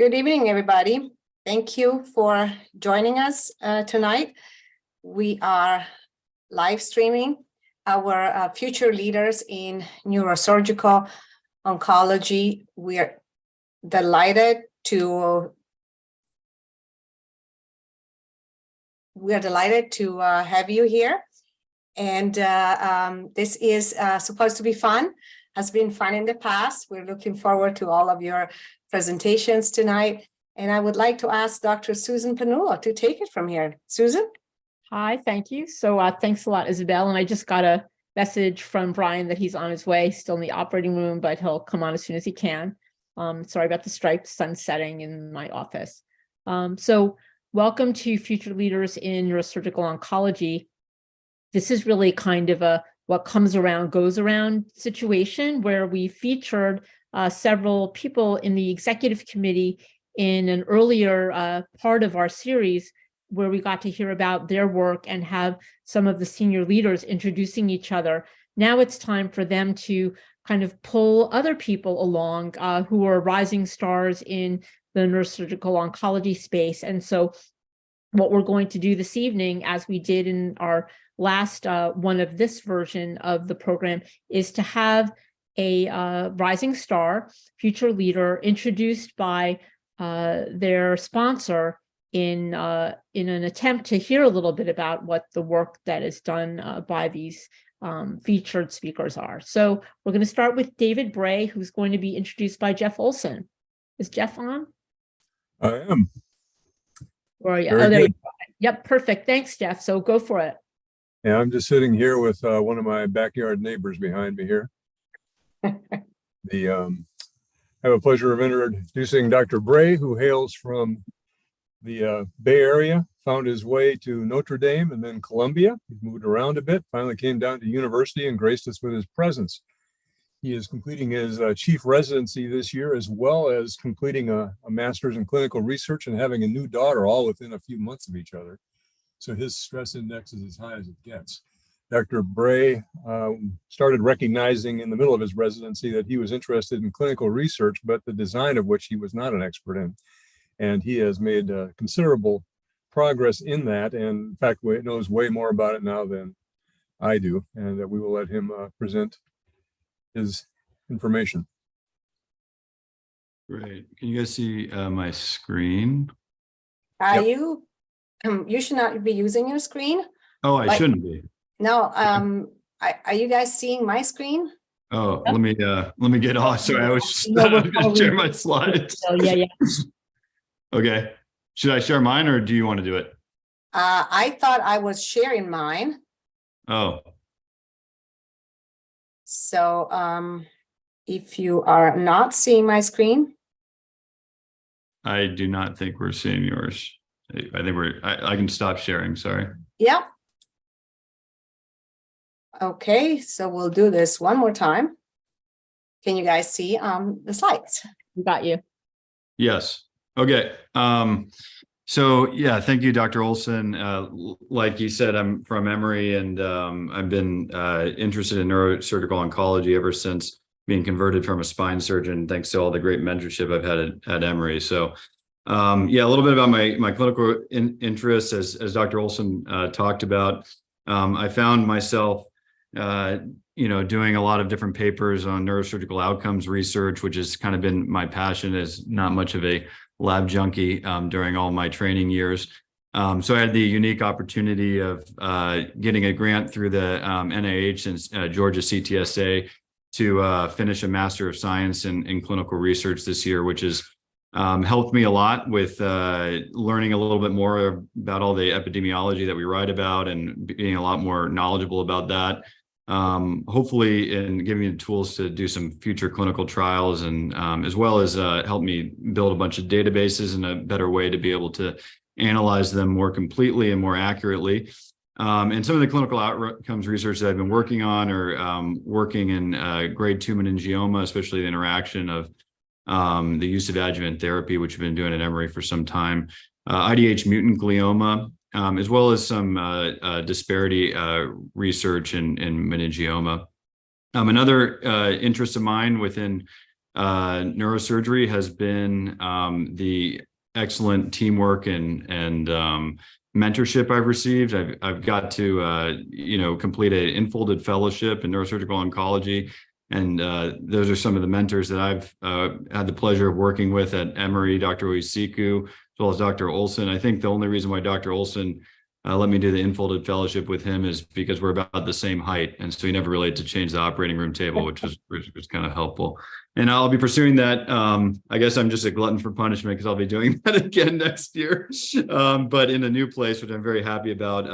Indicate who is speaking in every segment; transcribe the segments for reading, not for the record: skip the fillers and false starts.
Speaker 1: Good evening, everybody. Thank you for joining us tonight. We are live streaming our future leaders in neurosurgical oncology. We are delighted to have you here. And this is supposed to be fun. Has been fun in the past. We're looking forward to all of your presentations tonight. And I would like to ask Dr. Susan Pannulo to take it from here. Susan?
Speaker 2: Hi, thank you. So thanks a lot, Isabel. And I just got a message from Brian that he's on his way, still in the operating room, but he'll come on as soon as he can. Sorry about the striped sun setting in my office. So welcome to Future Leaders in Neurosurgical Oncology. This is really kind of a what comes around goes around situation where we featured several people in the executive committee in an earlier part of our series where we got to hear about their work and have some of the senior leaders introducing each other. Now it's time for them to kind of pull other people along who are rising stars in the neurosurgical oncology space. And so what we're going to do this evening, as we did in our last one of this version of the program, is to have a rising star, future leader, introduced by their sponsor in an attempt to hear a little bit about what the work that is done by these featured speakers are. So we're going to start with David Bray, who's going to be introduced by Jeff Olson. Is Jeff on?
Speaker 3: I am.
Speaker 2: Where are you? Oh, there you go. Yep, perfect. Thanks, Jeff. So go for it.
Speaker 3: Yeah, I'm just sitting here with one of my backyard neighbors behind me here. I have a pleasure of introducing Dr. Bray, who hails from the Bay Area, found his way to Notre Dame and then Columbia. He moved around a bit, finally came down to university and graced us with his presence. He is completing his chief residency this year, as well as completing a master's in clinical research and having a new daughter, all within a few months of each other. So his stress index is as high as it gets. Dr. Bray started recognizing in the middle of his residency that he was interested in clinical research, but the design of which he was not an expert in. And he has made considerable progress in that. And in fact, knows way more about it now than I do. And that we will let him present his information.
Speaker 4: Great. Can you guys see my screen?
Speaker 1: You should not be using your screen.
Speaker 4: Oh, I shouldn't be.
Speaker 1: No, are you guys seeing my screen?
Speaker 4: Oh, let me get off. Sorry, I was just going to share my slides.
Speaker 2: Oh, yeah.
Speaker 4: Okay. Should I share mine or do you want to do it?
Speaker 1: I thought I was sharing mine.
Speaker 4: Oh.
Speaker 1: So if you are not seeing my screen.
Speaker 4: I do not think we're seeing yours. I think I can stop sharing, sorry.
Speaker 1: Yep. Okay, so we'll do this one more time. Can you guys see the slides?
Speaker 2: We got you.
Speaker 4: Yes. Okay. So yeah, thank you, Dr. Olson. Like you said, I'm from Emory, and I've been interested in neurosurgical oncology ever since being converted from a spine surgeon, thanks to all the great mentorship I've had at Emory. So yeah, a little bit about my clinical interests, as Dr. Olson talked about. I found myself doing a lot of different papers on neurosurgical outcomes research, which has kind of been my passion, as not much of a lab junkie during all my training years. So I had the unique opportunity of getting a grant through the NIH and Georgia CTSA to finish a Master of Science in Clinical Research this year, which has helped me a lot with learning a little bit more about all the epidemiology that we write about and being a lot more knowledgeable about that. Hopefully in giving me the tools to do some future clinical trials, and as well as help me build a bunch of databases in a better way to be able to analyze them more completely and more accurately. And some of the clinical outcomes research that I've been working on are working in grade 2 meningioma, especially the interaction of the use of adjuvant therapy, which we've been doing at Emory for some time, IDH mutant glioma, as well as some disparity research in meningioma. Another interest of mine within neurosurgery has been the excellent teamwork and mentorship I've received. I've got to complete an enfolded fellowship in neurosurgical oncology, and those are some of the mentors that I've had the pleasure of working with at Emory, Dr. Oisiku, as well as Dr. Olson. I think the only reason why Dr. Olson let me do the enfolded fellowship with him is because we're about the same height, and so he never really had to change the operating room table, which was kind of helpful. And I'll be pursuing that. I guess I'm just a glutton for punishment because I'll be doing that again next year, but in a new place, which I'm very happy about,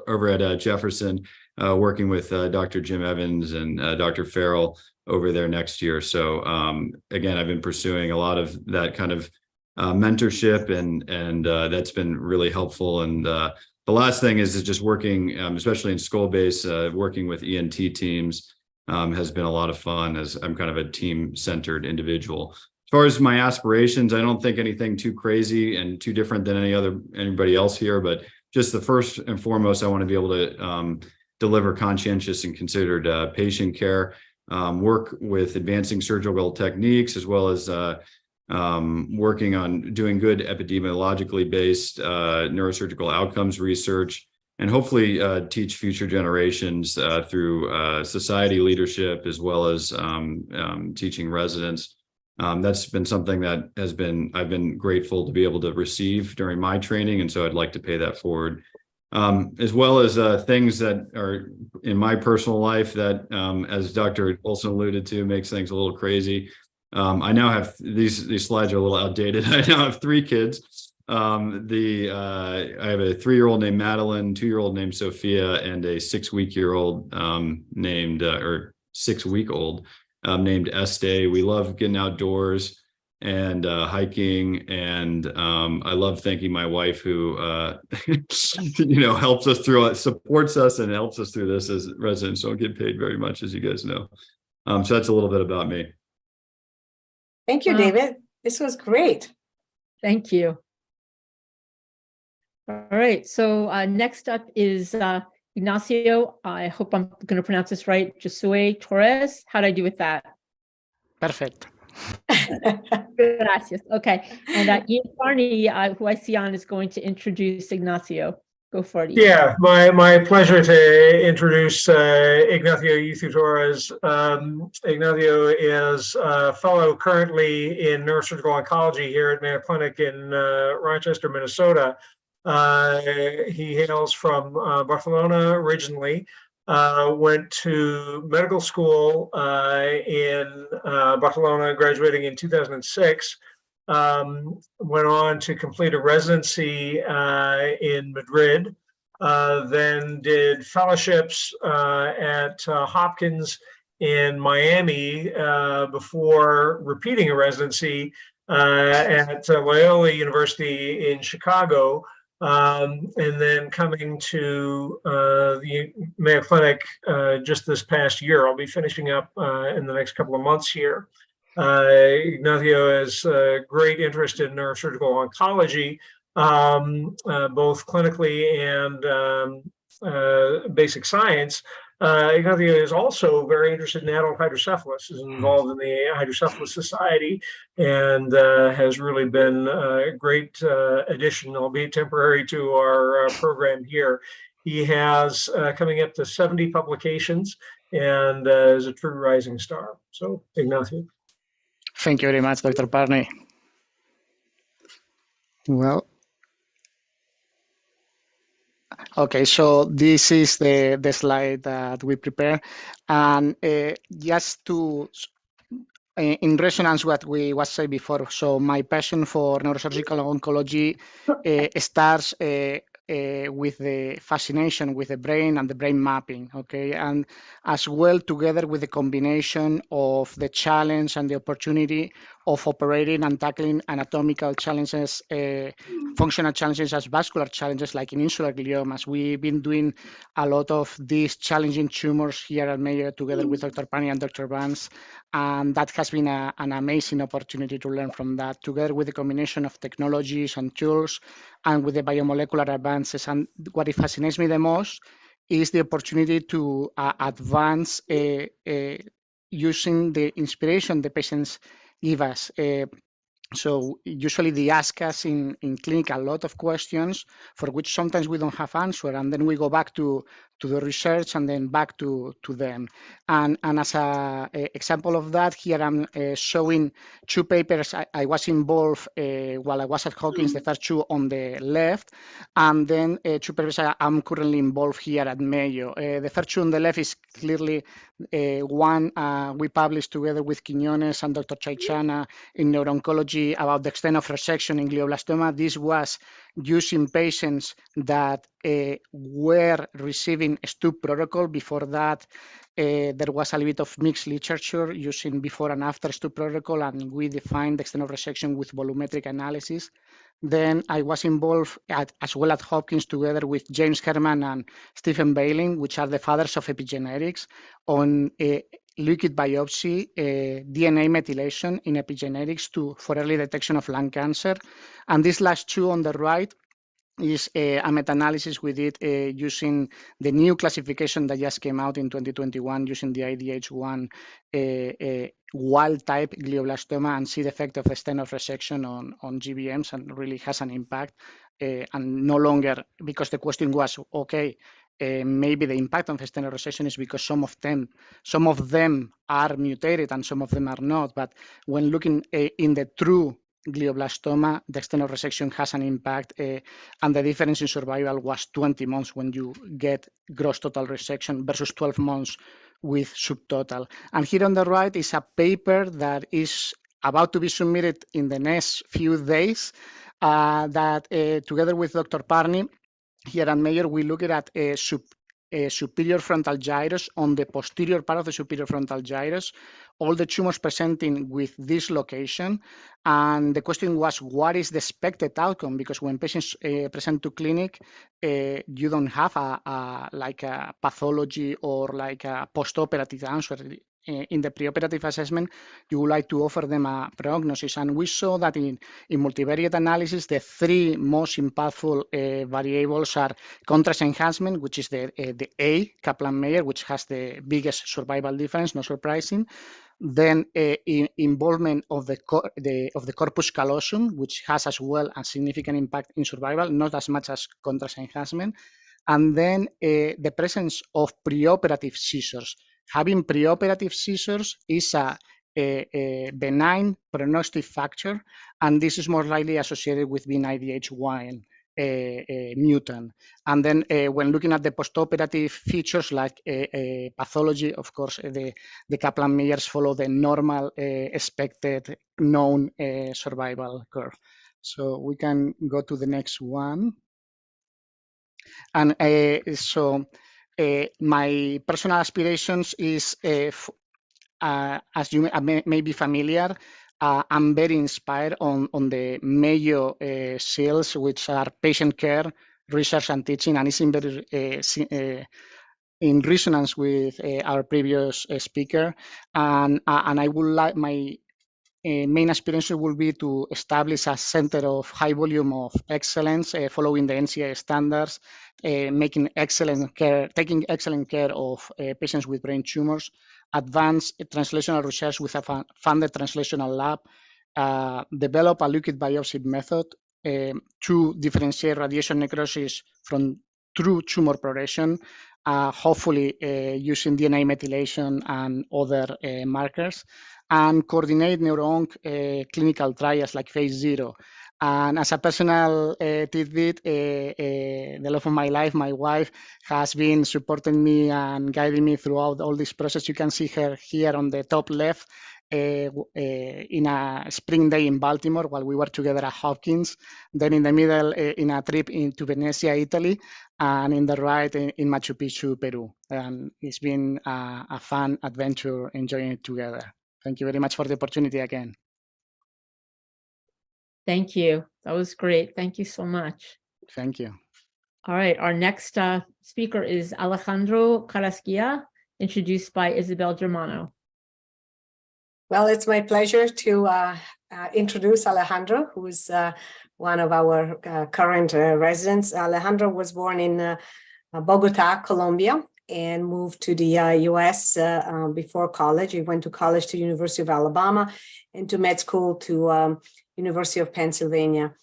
Speaker 4: over at Jefferson, working with Dr. Jim Evans and Dr. Farrell over there next year. So again, I've been pursuing a lot of that kind of mentorship, and that's been really helpful. And the last thing is just working, especially in skull base, working with ENT teams has been a lot of fun, as I'm kind of a team-centered individual. As far as my aspirations, I don't think anything too crazy and too different than anybody else here, but just the first and foremost, I want to be able to deliver conscientious and considered patient care, work with advancing surgical techniques, as well as working on doing good epidemiologically based neurosurgical outcomes research, and hopefully teach future generations through society leadership, as well as teaching residents. That's been something that I've been grateful to be able to receive during my training, and so I'd like to pay that forward. As well as things that are in my personal life that, as Dr. Olson alluded to, makes things a little crazy. I now have these slides are a little outdated. I now have 3 kids. I have a 3-year-old named Madeline, 2-year-old named Sophia, and a 6-week-old named Estee. We love getting outdoors and hiking, and I love thanking my wife, who helps us through it, supports us, and helps us through this, as residents don't get paid very much, as you guys know. So that's a little bit about me.
Speaker 1: Thank you, David. This was great.
Speaker 2: Thank you. All right. So next up is Ignacio. I hope I'm going to pronounce this right. Josue Torres. How did I do with that?
Speaker 5: Perfect.
Speaker 2: Gracias. Okay. And Ian Barney, who I see on, is going to introduce Ignacio. Go for it, Ian.
Speaker 6: Yeah, my pleasure to introduce Ignacio Yuthu Torres. Ignacio is a fellow currently in neurosurgical oncology here at Mayo Clinic in Rochester, Minnesota. He hails from Barcelona originally, went to medical school in Barcelona, graduating in 2006. Went on to complete a residency in Madrid, then did fellowships at Hopkins in Miami before repeating a residency at Loyola University in Chicago, and then coming to the Mayo Clinic just this past year. I'll be finishing up in the next couple of months here. Ignacio has great interest in neurosurgical oncology, both clinically and basic science. Ignacio is also very interested in adult hydrocephalus, is involved in the Hydrocephalus Society, and has really been a great addition, albeit temporary, to our program here. He has coming up to 70 publications and is a true rising star. So, Ignacio.
Speaker 5: Thank you very much, Dr. Barney. Well, okay, so this is the slide that we prepare, and just to in resonance with what we was said before. So my passion for neurosurgical oncology starts with the fascination with the brain and the brain mapping, okay, and as well together with the combination of the challenge and the opportunity of operating and tackling anatomical challenges, functional challenges as vascular challenges like in insular gliomas. We've been doing a lot of these challenging tumors here at Mayo together with Dr. Pani and Dr. Vance, and that has been an amazing opportunity to learn from that, together with the combination of technologies and tools and with the biomolecular advances. And what it fascinates me the most is the opportunity to advance using the inspiration the patients give us. So usually they ask us in clinic a lot of questions for which sometimes we don't have answer, and then we go back to the research and then back to them. And as a example of that, here I'm showing two papers I was involved while I was at Hawkins, the first two on the left, and then two papers I'm currently involved here at Mayo. The first two on the left is clearly one we published together with Quiñones and Dr. Chaichana in neuro-oncology about the extent of resection in glioblastoma. This was using patients that were receiving a STUP protocol. Before that, there was a little bit of mixed literature using before and after STUP protocol, and we defined the extent of resection with volumetric analysis. Then I was involved as well at Hopkins together with James Herman and Stephen Bailing, which are the fathers of epigenetics, on liquid biopsy, DNA methylation in epigenetics for early detection of lung cancer. And these last two on the right is a meta-analysis we did using the new classification that just came out in 2021 using the IDH1 wild-type glioblastoma, and see the effect of the extent of resection on GBMs, and really has an impact. And no longer, because the question was, okay, maybe the impact on extent of resection is because some of them are mutated and some of them are not. But when looking in the true glioblastoma, the extent of resection has an impact, and the difference in survival was 20 months when you get gross total resection versus 12 months with subtotal. And here on the right is a paper that is about to be submitted in the next few days that together with Dr. Parney here at Mayo, we looked at a superior frontal gyrus on the posterior part of the superior frontal gyrus, all the tumors presenting with this location. And the question was, what is the expected outcome? Because when patients present to clinic, you don't have like a pathology or like a post-operative answer. In the preoperative assessment, you would like to offer them a prognosis. And we saw that in multivariate analysis, the three most impactful variables are contrast enhancement, which is the A, Kaplan-Meier, which has the biggest survival difference, not surprising. Then involvement of the corpus callosum, which has as well a significant impact in survival, not as much as contrast enhancement. And then the presence of preoperative seizures. Having preoperative seizures is a benign prognostic factor, and this is more likely associated with being IDH1 mutant. And then when looking at the postoperative features like pathology, of course, the Kaplan-Meiers follow the normal expected known survival curve. So we can go to the next one. And my personal aspirations is, as you may be familiar, I'm very inspired on the Mayo SEALs, which are patient care, research and teaching, and it's in resonance with our previous speaker. And I would like my main aspiration will be to establish a center of high volume of excellence, following the NCI standards, taking excellent care of patients with brain tumors, advance translational research with a funded translational lab, develop a liquid biopsy method to differentiate radiation necrosis from true tumor progression, hopefully using DNA methylation and other markers, and coordinate neuro-onc clinical trials like phase 0. And as a personal tidbit, the love of my life, my wife, has been supporting me and guiding me throughout all this process. You can see her here on the top left in a spring day in Baltimore while we were together at Hopkins, then in the middle in a trip into Venezia, Italy, and in the right in Machu Picchu, Peru. And it's been a fun adventure enjoying it together. Thank you very much for the opportunity again.
Speaker 2: Thank you. That was great. Thank you so much.
Speaker 5: Thank you.
Speaker 2: All right. Our next speaker is Alejandro Carrasquilla, introduced by Isabel Germano.
Speaker 1: Well, it's my pleasure to introduce Alejandro, who is one of our current residents. Alejandro was born in Bogota, Colombia, and moved to the US before college. He went to college to University of Alabama and to med school to University of Pennsylvania.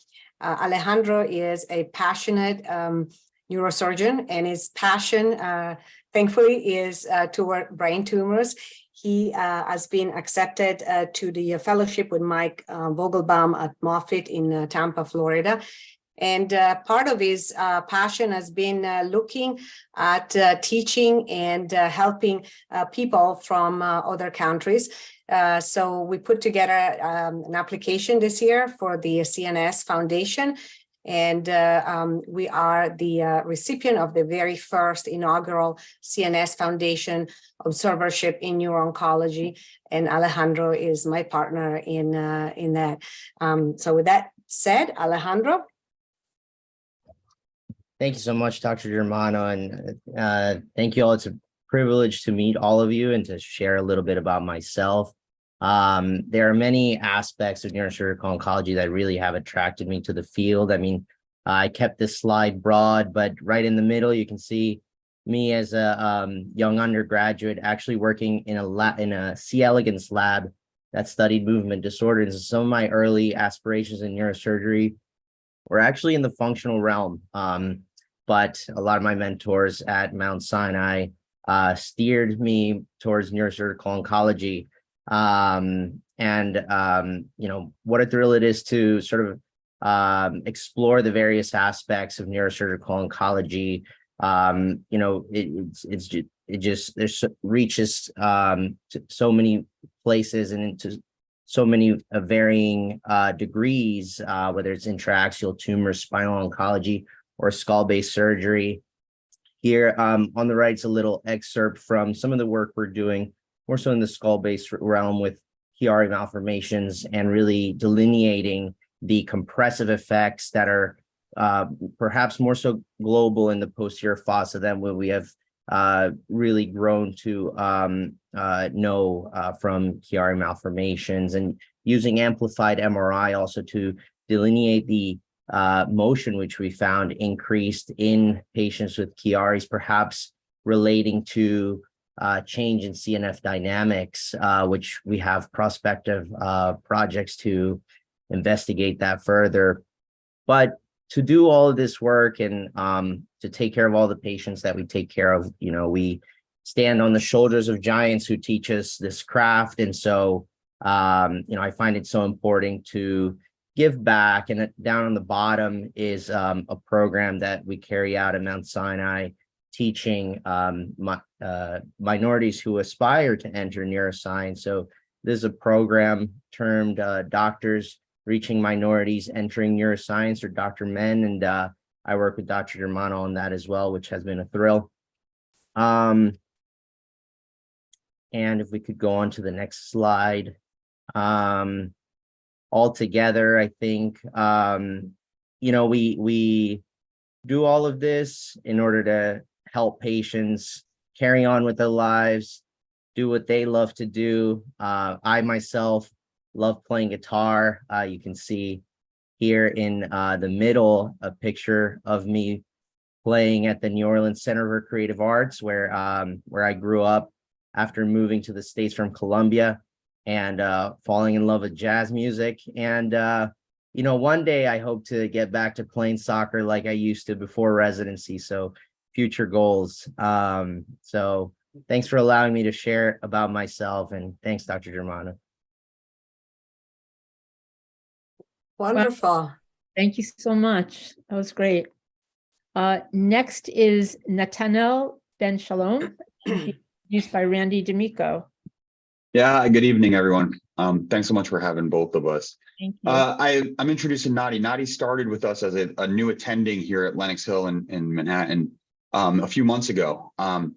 Speaker 1: Alejandro is a passionate neurosurgeon, and his passion, thankfully, is toward brain tumors. He has been accepted to the fellowship with Mike Vogelbaum at Moffitt in Tampa, Florida. And part of his passion has been looking at teaching and helping people from other countries. So we put together an application this year for the CNS Foundation. And we are the recipient of the very first inaugural CNS Foundation observership in neuro-oncology. And Alejandro is my partner in that. So with that said, Alejandro.
Speaker 7: Thank you so much, Dr. Germano, and thank you all. It's a privilege to meet all of you and to share a little bit about myself. There are many aspects of neurosurgical oncology that really have attracted me to the field. I mean, I kept this slide broad, but right in the middle, you can see me as a young undergraduate actually working in a C. elegans lab that studied movement disorders. And some of my early aspirations in neurosurgery were actually in the functional realm. But a lot of my mentors at Mount Sinai steered me towards neurosurgical oncology. You know, what a thrill it is to sort of explore the various aspects of neurosurgical oncology. You know, it just reaches to so many places and into so many varying degrees, whether it's intraaxial tumors, spinal oncology, or skull-based surgery. Here on the right is a little excerpt from some of the work we're doing, more so in the skull-based realm with Chiari malformations and really delineating the compressive effects that are perhaps more so global in the posterior fossa than what we have really grown to know from Chiari malformations, and using amplified MRI also to delineate the motion, which we found increased in patients with Chiaris, perhaps relating to change in CNS dynamics, which we have prospective projects to investigate that further. But to do all of this work and to take care of all the patients that we take care of, you know, we stand on the shoulders of giants who teach us this craft. And so, you know, I find it so important to give back. And down on the bottom is a program that we carry out at Mount Sinai, teaching minorities who aspire to enter neuroscience. So this is a program termed Doctors Reaching Minorities Entering Neuroscience, or Dr. Men, and I work with Dr. Germano on that as well, which has been a thrill. And if we could go on to the next slide. Altogether, I think, you know, we do all of this in order to help patients carry on with their lives, do what they love to do. I myself love playing guitar. You can see here in the middle a picture of me playing at the New Orleans Center for Creative Arts, where I grew up after moving to the States from Colombia and falling in love with jazz music. And you know, one day I hope to get back to playing soccer like I used to before residency. So future goals. So thanks for allowing me to share about myself, and thanks, Dr. Germano.
Speaker 1: Wonderful.
Speaker 2: Wow. Thank you so much. That was great. Next is Nathaniel Ben Shalom, introduced by Randy D'Amico.
Speaker 8: Yeah, good evening, everyone. Thanks so much for having both of us.
Speaker 2: Thank you.
Speaker 8: I'm introducing Nadi. Nadi started with us as a new attending here at Lenox Hill in Manhattan a few months ago. A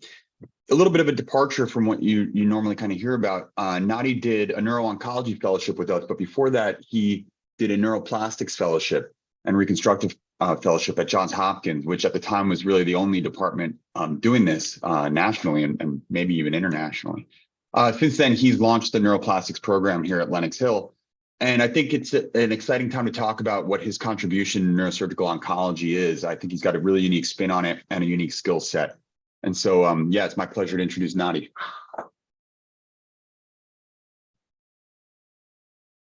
Speaker 8: little bit of a departure from what you normally kind of hear about. Nadi did a neuro-oncology fellowship with us, but before that, he did a neuroplastics fellowship and reconstructive fellowship at Johns Hopkins, which at the time was really the only department doing this nationally and maybe even internationally. Since then, he's launched the neuroplastics program here at Lenox Hill. And I think it's an exciting time to talk about what his contribution to neurosurgical oncology is. I think he's got a really unique spin on it and a unique skill set. And so, yeah, it's my pleasure to introduce Nadi.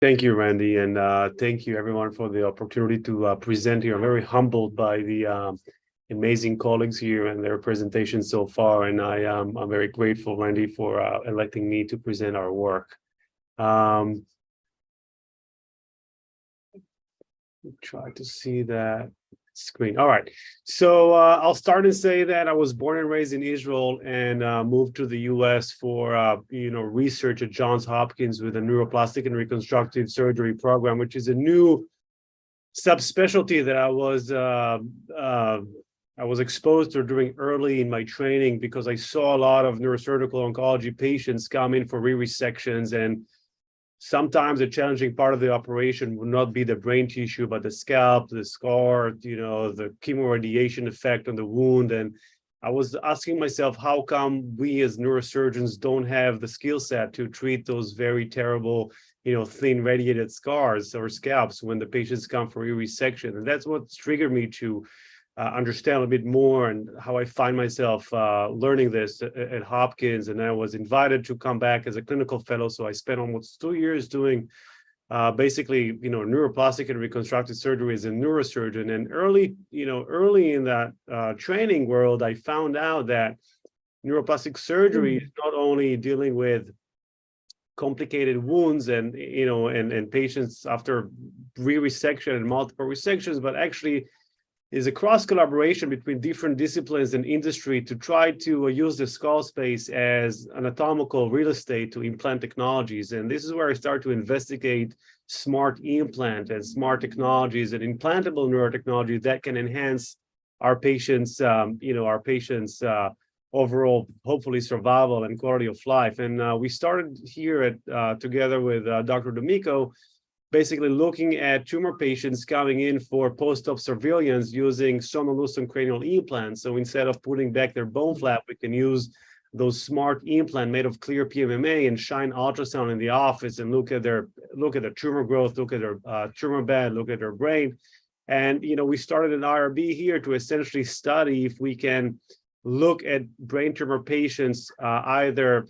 Speaker 9: Thank you, Randy, and thank you everyone for the opportunity to present here. I'm very humbled by the amazing colleagues here and their presentation so far, and I'm very grateful, Randy, for electing me to present our work. Try to see that screen. All right, so I'll start and say that I was born and raised in Israel and moved to the US for research at Johns Hopkins with a neuroplastic and reconstructive surgery program, which is a new subspecialty that I was exposed to during early in my training, because I saw a lot of neurosurgical oncology patients come in for re-resections, and sometimes the challenging part of the operation would not be the brain tissue, but the scalp, the scar, the chemoradiation effect on the wound. And I was asking myself, how come we as neurosurgeons don't have the skill set to treat those very terrible, thin radiated scars or scalps when the patients come for resection? And that's what triggered me to understand a bit more, and how I find myself learning this at Hopkins. And I was invited to come back as a clinical fellow. So I spent almost 2 years doing basically, neuroplastic and reconstructive surgery as a neurosurgeon. And early in that training world, I found out that neuroplastic surgery is not only dealing with complicated wounds and patients after re-resection and multiple resections, but actually is a cross collaboration between different disciplines and industry to try to use the skull space as anatomical real estate to implant technologies. And this is where I start to investigate smart implant and smart technologies and implantable neurotechnology that can enhance our patients, overall, hopefully, survival and quality of life. And we started here at together with Dr. D'Amico, basically looking at tumor patients coming in for post-op surveillance using sonolucent cranial implants. So instead of putting back their bone flap, we can use those smart implants made of clear PMMA and shine ultrasound in the office and look at their tumor growth, look at their tumor bed, look at their brain. And we started an IRB here to essentially study if we can look at brain tumor patients, either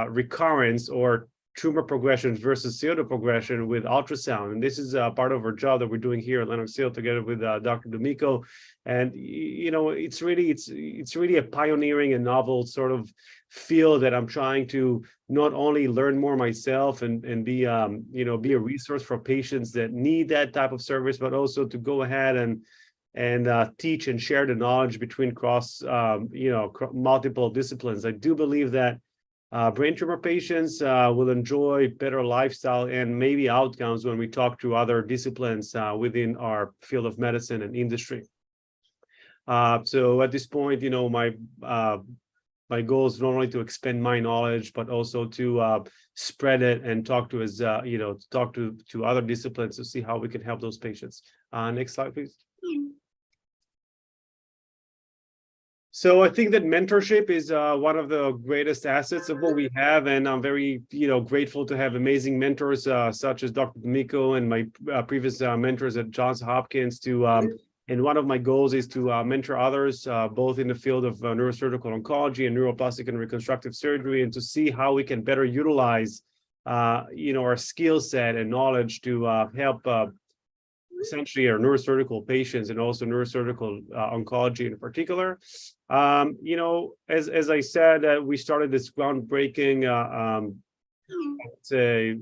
Speaker 9: recurrence or tumor progression versus pseudo progression with ultrasound. And this is part of our job that we're doing here at Lenox Hill together with Dr. D'Amico. And it's really a pioneering and novel sort of field that I'm trying to not only learn more myself and be be a resource for patients that need that type of service, but also to go ahead and teach and share the knowledge between multiple disciplines. I do believe that brain tumor patients will enjoy better lifestyle and maybe outcomes when we talk to other disciplines within our field of medicine and industry. So at this point, my goal is not only to expand my knowledge, but also to spread it and talk to other disciplines to see how we can help those patients. Next slide, please. So I think that mentorship is one of the greatest assets of what we have, and I'm very, grateful to have amazing mentors such as Dr. D'Amico and my previous mentors at Johns Hopkins. And one of my goals is to mentor others, both in the field of neurosurgical oncology and neuroplastic and reconstructive surgery, and to see how we can better utilize, our skill set and knowledge to help. Essentially our neurosurgical patients and also neurosurgical oncology in particular. As I said, we started this groundbreaking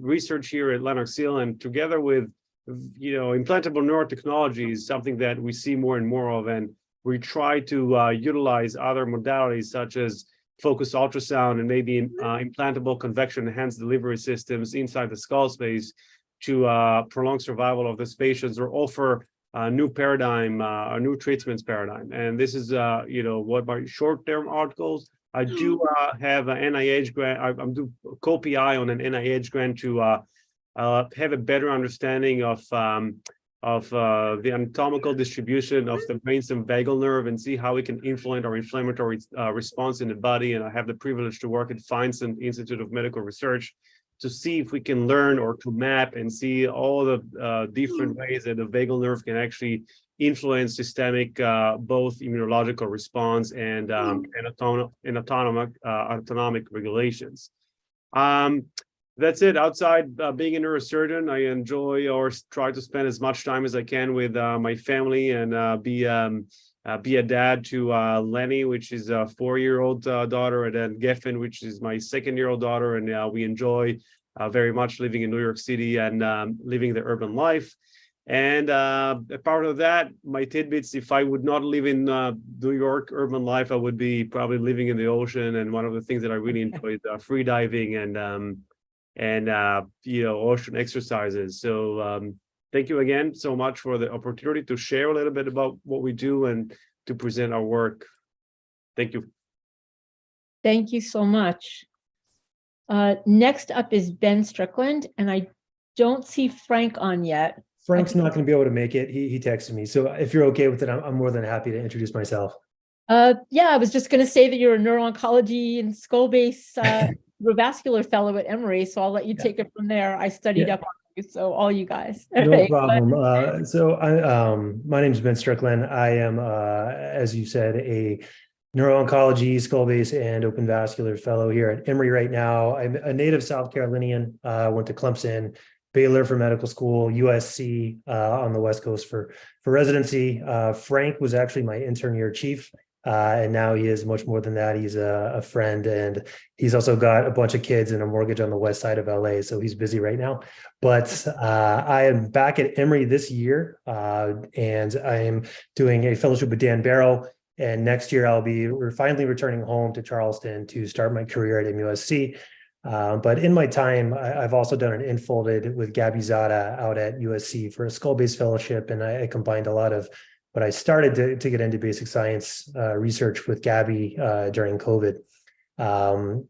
Speaker 9: research here at Lenox Hill, and together with implantable neurotechnology is something that we see more and more of, and we try to utilize other modalities such as focused ultrasound and maybe implantable convection enhanced delivery systems inside the skull space to prolong survival of these patients or offer a new paradigm, a new treatments paradigm. And this is, what my short-term articles. I do have an NIH grant. I'm do co-PI on an NIH grant to have a better understanding of the anatomical distribution of the brainstem vagal nerve and see how we can influence our inflammatory response in the body. And I have the privilege to work at Feinstein Institute of Medical Research to see if we can learn or to map and see all the different ways that the vagal nerve can actually influence systemic both immunological response and autonomic regulations. That's it. Outside being a neurosurgeon, I enjoy or try to spend as much time as I can with my family and be a dad to Lenny, which is a 4-year-old daughter, and then Geffen, which is my 2-year-old daughter. And we enjoy very much living in New York City and living the urban life. And a part of that, my tidbits, if I would not live in New York urban life, I would be probably living in the ocean. And one of the things that I really enjoy is free diving and ocean exercises. So thank you again so much for the opportunity to share a little bit about what we do and to present our work. Thank you.
Speaker 2: Thank you so much. Next up is Ben Strickland, and I don't see Frank on yet.
Speaker 10: Frank's not going to be able to make it. He texted me. So if you're okay with it, I'm more than happy to introduce myself.
Speaker 2: Yeah, I was just going to say that you're a neuro-oncology and skull-based neurovascular fellow at Emory, so I'll let you take it from there. I studied up on you, so all you guys.
Speaker 10: No problem. My name is Ben Strickland. I am, as you said, a neuro-oncology, skull-based, and open vascular fellow here at Emory right now. I'm a native South Carolinian. Went to Clemson, Baylor for medical school, USC on the West Coast for residency. Frank was actually my intern year chief. And now he is much more than that. He's a friend, and he's also got a bunch of kids and a mortgage on the west side of LA. So he's busy right now. But I am back at Emory this year, and I am doing a fellowship with Dan Barrow. And next year we're finally returning home to Charleston to start my career at MUSC. But in my time, I've also done an infolded with Gabby Zada out at USC for a skull-based fellowship, and I combined a lot of what I started to get into basic science research with Gabby during COVID.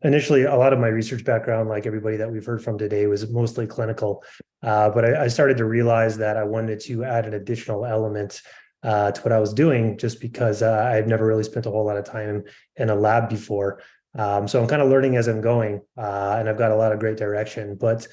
Speaker 10: Initially, a lot of my research background, like everybody that we've heard from today, was mostly clinical. But I started to realize that I wanted to add an additional element to what I was doing, just because I had never really spent a whole lot of time in a lab before. So I'm kind of learning as I'm going, and I've got a lot of great direction. But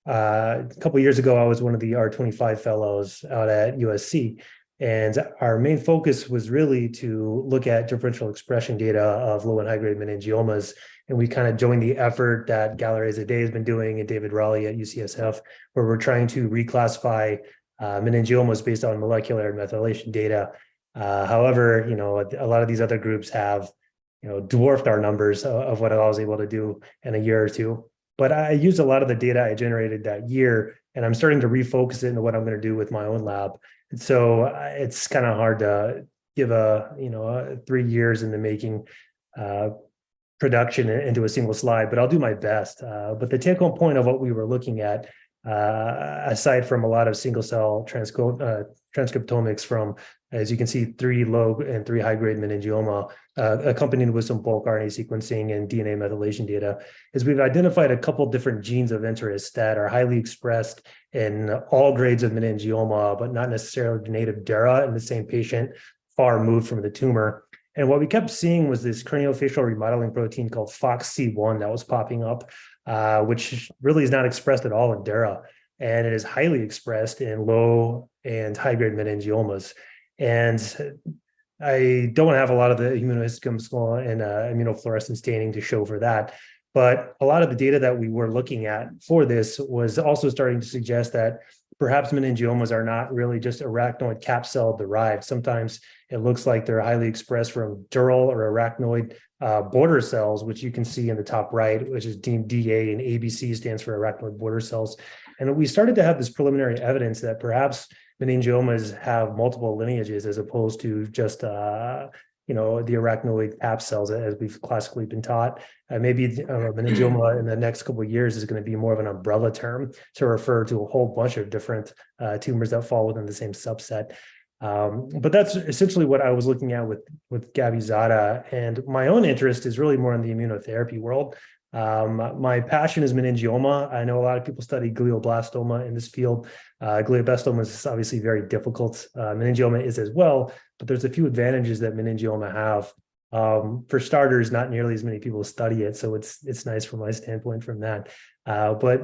Speaker 10: a couple of years ago, I was one of the R25 fellows out at USC. And our main focus was really to look at differential expression data of low and high grade meningiomas. And we kind of joined the effort that Gallery Zadeh has been doing and David Raleigh at UCSF, where we're trying to reclassify meningiomas based on molecular and methylation data. However, a lot of these other groups have, dwarfed our numbers of what I was able to do in a year or two. But I used a lot of the data I generated that year, and I'm starting to refocus it into what I'm going to do with my own lab. And so it's kind of hard to give a 3 years in the making production into a single slide, but I'll do my best. But the take-home point of what we were looking at, aside from a lot of single cell transcriptomics from, as you can see, 3 low and 3 high grade meningioma, accompanied with some bulk RNA sequencing and DNA methylation data, is we've identified a couple different genes of interest that are highly expressed in all grades of meningioma, but not necessarily the native DERA in the same patient, far removed from the tumor. And what we kept seeing was this craniofacial remodeling protein called FOXC1 that was popping up, which really is not expressed at all in DERA. And it is highly expressed in low and high-grade meningiomas. And I don't have a lot of the immunohistochemical and immunofluorescence staining to show for that. But a lot of the data that we were looking at for this was also starting to suggest that perhaps meningiomas are not really just arachnoid cap cell derived. Sometimes it looks like they're highly expressed from dural or arachnoid border cells, which you can see in the top right, which is deemed DA, and ABC stands for arachnoid border cells. And we started to have this preliminary evidence that perhaps meningiomas have multiple lineages as opposed to just the arachnoid cap cells as we've classically been taught. Maybe meningioma in the next couple of years is going to be more of an umbrella term to refer to a whole bunch of different tumors that fall within the same subset. But that's essentially what I was looking at with Gabby Zada. And my own interest is really more in the immunotherapy world. My passion is meningioma. I know a lot of people study glioblastoma in this field. Glioblastoma is obviously very difficult. Meningioma is as well, but there's a few advantages that meningioma have. For starters, not nearly as many people study it, so it's nice from my standpoint from that. But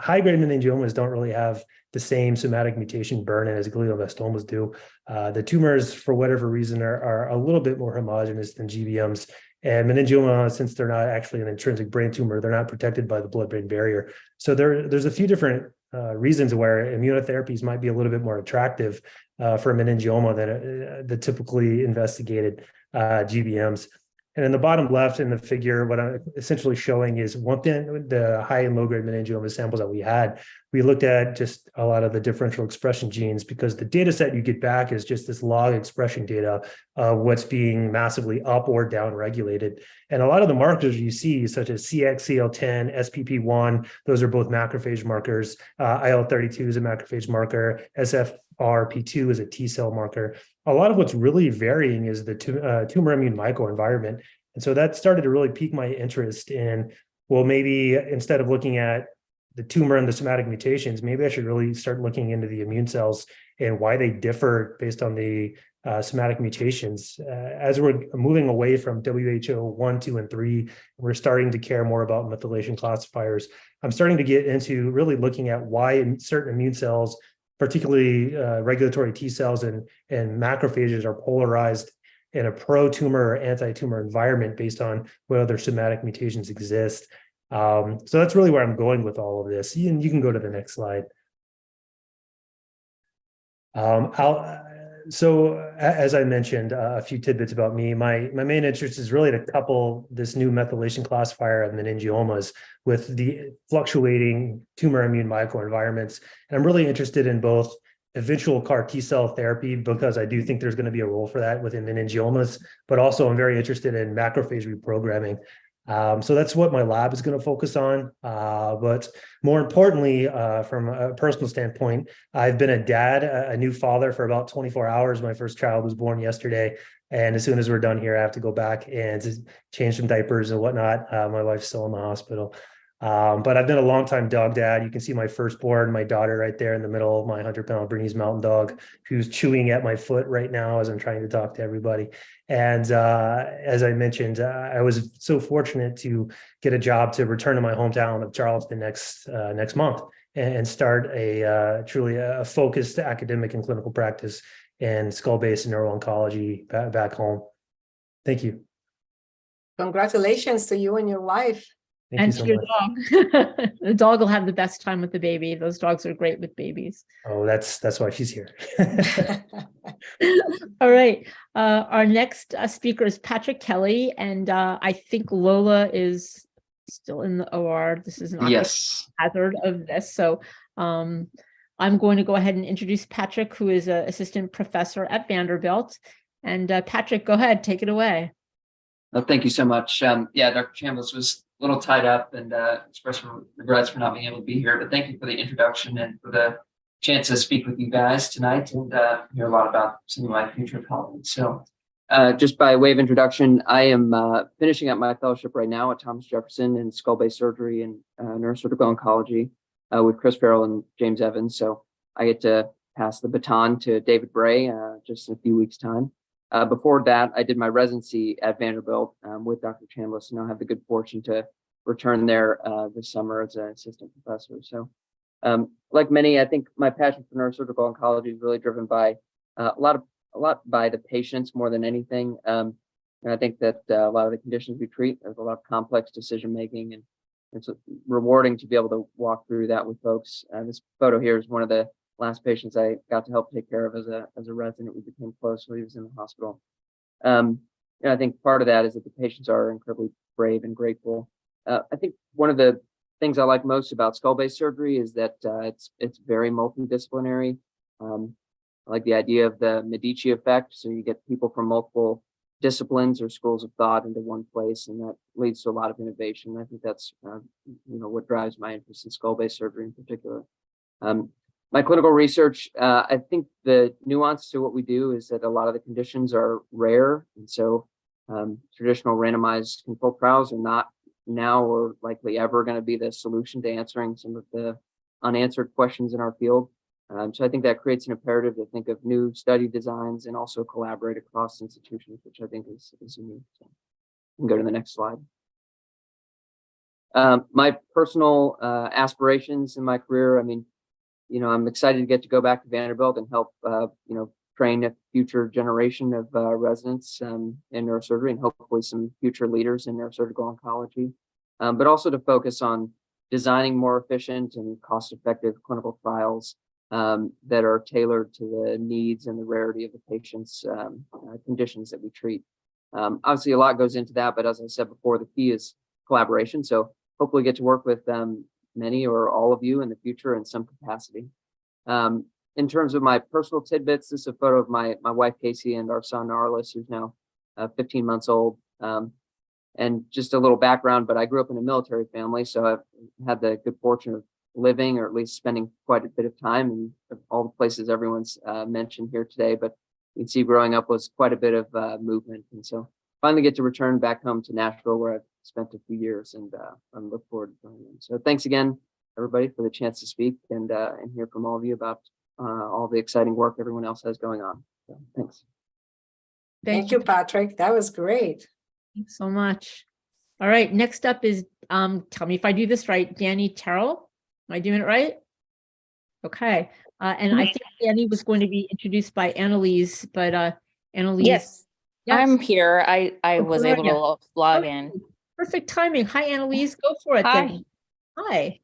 Speaker 10: high-grade meningiomas don't really have the same somatic mutation burden as glioblastomas do. The tumors, for whatever reason, are a little bit more homogeneous than GBMs. And meningioma, since they're not actually an intrinsic brain tumor, they're not protected by the blood-brain barrier. So there's a few different reasons where immunotherapies might be a little bit more attractive for a meningioma than the typically investigated GBMs. And in the bottom left in the figure, what I'm essentially showing is one thing, the high and low grade meningioma samples that we had, we looked at just a lot of the differential expression genes, because the data set you get back is just this log expression data of what's being massively up or down regulated. And a lot of the markers you see, such as CXCL10, SPP1, those are both macrophage markers. IL-32 is a macrophage marker. SFRP2 is a T cell marker. A lot of what's really varying is the tumor immune microenvironment. And so that started to really pique my interest in, well, maybe instead of looking at the tumor and the somatic mutations, maybe I should really start looking into the immune cells and why they differ based on the somatic mutations. As we're moving away from WHO 1, 2, and 3, we're starting to care more about methylation classifiers. I'm starting to get into really looking at why certain immune cells, particularly regulatory T cells and macrophages, are polarized in a pro-tumor or anti-tumor environment based on what other somatic mutations exist. So that's really where I'm going with all of this. You can go to the next slide. So as I mentioned, a few tidbits about me. My main interest is really to couple this new methylation classifier of meningiomas with the fluctuating tumor immune microenvironments. And I'm really interested in both eventual CAR T cell therapy, because I do think there's going to be a role for that within meningiomas, but also I'm very interested in macrophage reprogramming. So that's what my lab is going to focus on. But more importantly, from a personal standpoint, I've been a dad, a new father for about 24 hours. My first child was born yesterday. And as soon as we're done here, I have to go back and change some diapers and whatnot. My wife's still in the hospital. But I've been a longtime dog dad. You can see my firstborn, my daughter right there in the middle, my 100-pound Bernese Mountain Dog, who's chewing at my foot right now as I'm trying to talk to everybody. And as I mentioned, I was so fortunate to get a job to return to my hometown of Charleston next month and start truly a focused academic and clinical practice in skull-based neuro-oncology back home. Thank you.
Speaker 1: Congratulations to you and your wife.
Speaker 10: Thank you so
Speaker 2: to your
Speaker 10: much.
Speaker 2: dog. The dog will have the best time with the baby. Those dogs are great with babies.
Speaker 10: Oh, that's why she's here.
Speaker 2: All right. Our next speaker is Patrick Kelly, and I think Lola is still in the OR. This is an hazard of this. So I'm going to go ahead and introduce Patrick, who is an assistant professor at Vanderbilt. And Patrick, go ahead, take it away.
Speaker 11: Well, thank you so much. Yeah, Dr. Chambliss was a little tied up and expressed regrets for not being able to be here, but thank you for the introduction and for the chance to speak with you guys tonight and hear a lot about some of my future colleagues. So just by way of introduction, I am finishing up my fellowship right now at Thomas Jefferson in skull-based surgery and neurosurgical oncology with Chris Farrell and James Evans. So I get to pass the baton to David Bray just in a few weeks' time. Before that, I did my residency at Vanderbilt with Dr. Chambliss, and I have the good fortune to return there this summer as an assistant professor. So like many, I think my passion for neurosurgical oncology is really driven by a lot by the patients more than anything. And I think that a lot of the conditions we treat, there's a lot of complex decision-making, and it's rewarding to be able to walk through that with folks. This photo here is one of the last patients I got to help take care of as a resident. We became close while he was in the hospital. And I think part of that is that the patients are incredibly brave and grateful. I think one of the things I like most about skull-based surgery is that it's very multidisciplinary. I like the idea of the Medici effect. So you get people from multiple disciplines or schools of thought into one place, and that leads to a lot of innovation. I think that's what drives my interest in skull-based surgery in particular. My clinical research, I think the nuance to what we do is that a lot of the conditions are rare. And so traditional randomized controlled trials are not now or likely ever going to be the solution to answering some of the unanswered questions in our field. So I think that creates an imperative to think of new study designs and also collaborate across institutions, which I think is unique. So we can go to the next slide. My personal aspirations in my career, I mean, I'm excited to get to go back to Vanderbilt and help, train a future generation of residents in neurosurgery and hopefully some future leaders in neurosurgical oncology, but also to focus on designing more efficient and cost-effective clinical trials that are tailored to the needs and the rarity of the patient's conditions that we treat. Obviously, a lot goes into that, but as I said before, the key is collaboration. So hopefully get to work with many or all of you in the future in some capacity. In terms of my personal tidbits, this is a photo of my wife, Casey, and our son, Arliss, who's now 15 months old. And just a little background, but I grew up in a military family, so I've had the good fortune of living, or at least spending quite a bit of time in all the places everyone's mentioned here today. But you can see growing up was quite a bit of movement. And so finally get to return back home to Nashville, where I've spent a few years, and I look forward to joining them. So thanks again, everybody, for the chance to speak and hear from all of you about all the exciting work everyone else has going on. So thanks.
Speaker 1: Thank you, Patrick. That was great.
Speaker 2: Thanks so much. All right, next up is, tell me if I do this right, Danny Terrell. Am I doing it right? Okay. And I think Danny was going to be introduced by Annalise, but Annalise.
Speaker 12: Yes, I'm here. I was able to log in.
Speaker 2: Perfect timing. Hi, Annalise. Go for it.
Speaker 12: Hi.
Speaker 2: Then. Hi.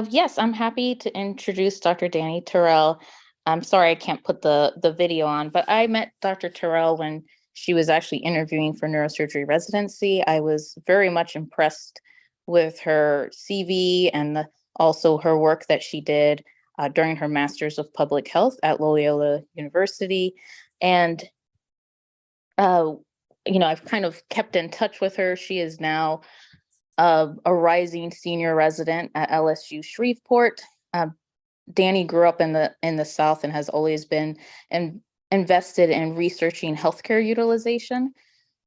Speaker 12: Yes, I'm happy to introduce Dr. Danny Terrell. I'm sorry I can't put the video on, but I met Dr. Terrell when she was actually interviewing for neurosurgery residency. I was very much impressed with her CV and also her work that she did during her Master's of Public Health at Loyola University. And, I've kind of kept in touch with her. She is now a rising senior resident at LSU Shreveport. Danny grew up in the South and has always been invested in researching healthcare utilization,